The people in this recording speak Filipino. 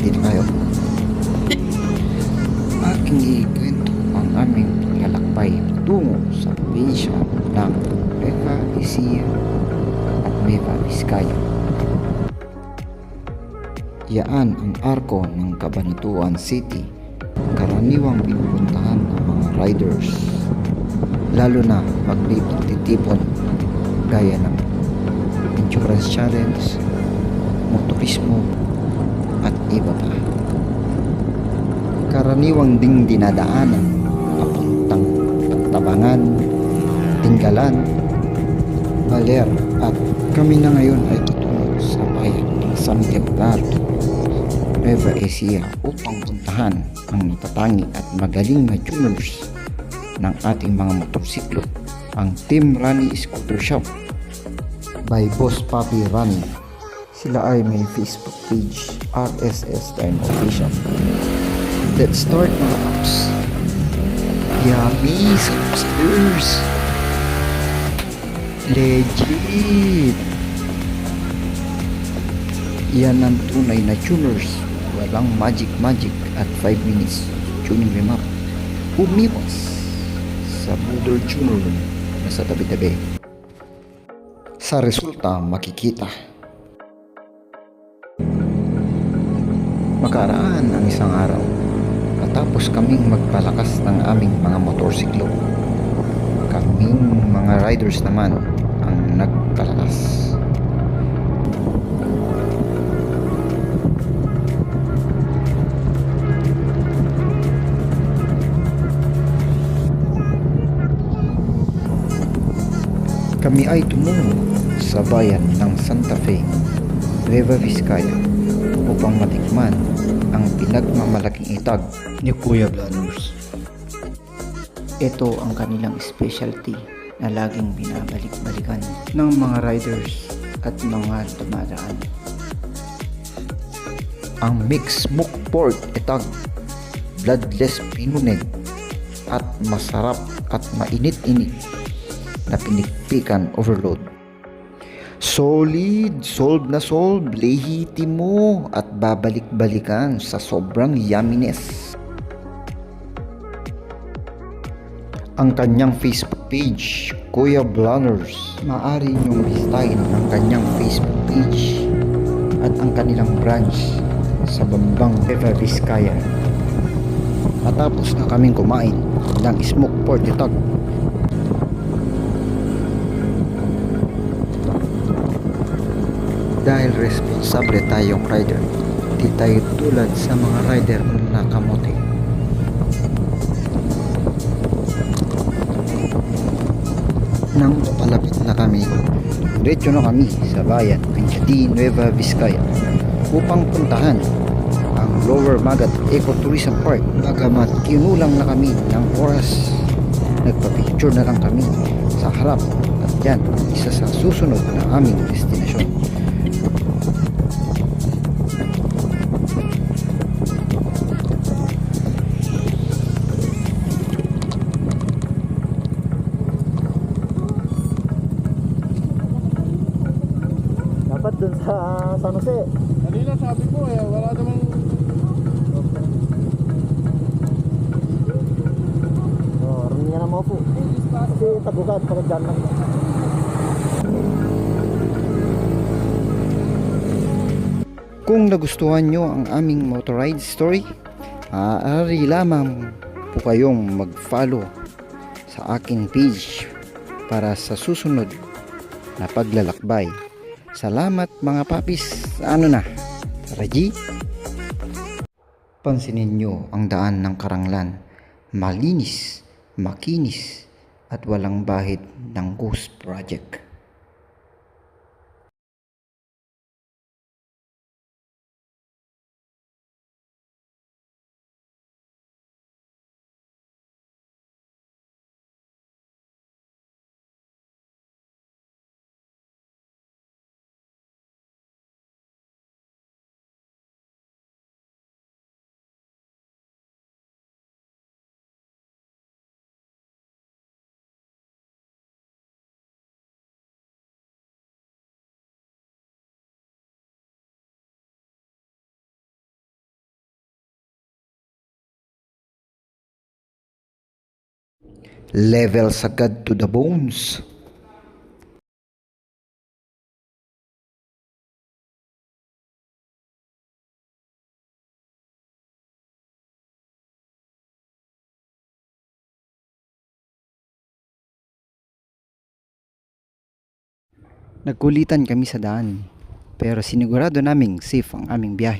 Ready na kayo? Aking ikwento ang aming paglalakbay tungo sa probinsya ng Nueva Ecija at Nueva Vizcaya. Yaan ang arko ng Cabanatuan City, karaniwang pinupuntahan ng mga riders, lalo na pag may pagtitipon gaya ng endurance challenge, motorismo at iba pa. Karaniwang ding dinadaanan papuntang Tabangan, Tinggalan, Baler at kami na ngayon ay tutungo sa bayan ng San Edgardo, Nueva Ecija upang puntahan ang natatangi at magaling na tuners ng ating mga motorsiklo, ang Team Rani Scooter Shop by Boss Papi Rani. Sila ay may Facebook page, RSS Time Official. Let's start mga paps. Yummy subscribers. Legit. Yan ang tunay na tuners. Walang magic at 5 minutes tuning remap. Umiwas sa motor tuner na sa tabi-tabi. Sa resulta makikita. Makaraan ang isang araw, matapos kaming magpalakas ng aming mga motorsiklo, kaming mga riders naman ang nagpalakas. Kami ay tumungo sa bayan ng Santa Fe, Nueva Vizcaya upang matikman ang pinagmamalaking itag ni Kuya Blanners. Ito ang kanilang specialty na laging binabalik-balikan ng mga riders at mga dumadaan. Ang mixed smoke pork itag, bloodless pinuneg at masarap at mainit-init na pinikpikan overload. Solid, solve, lehiti mo at babalik-balikan sa sobrang yumminess. Ang kanyang Facebook page, Kuya Blanners, maaari niyong bisitahin ang kanyang Facebook page at ang kanilang branch sa Bambang, Nueva Vizcaya. Matapos na kaming kumain ng smoke pork itag, dahil responsable tayong rider, di tayo tulad sa mga rider na kamote. Nang papalapit na kami, diretso na kami sa bayan ng Chadi, Nueva Vizcaya upang puntahan ang Lower Magat Ecotourism Park. Bagamat kinulang na kami ng oras, nagpa-picture na lang kami sa harap at yan isa sa susunod na aming destinasyon. Dapat dun sa San Jose. Kanina sabi ko wala namang... Rin nga naman po. Kasi tagugan pagod dyan lang. Kung nagustuhan nyo ang aming motorride story, maaari lamang po kayong mag-follow sa aking page para sa susunod na paglalakbay. Salamat mga papis. Tara G. Pansinin nyo ang daan ng Karanglan. Malinis, makinis at walang bahid ng ghost project. Level sagad to the bones. Nagkulitan kami sa daan, pero sinigurado naming safe ang aming biyahe.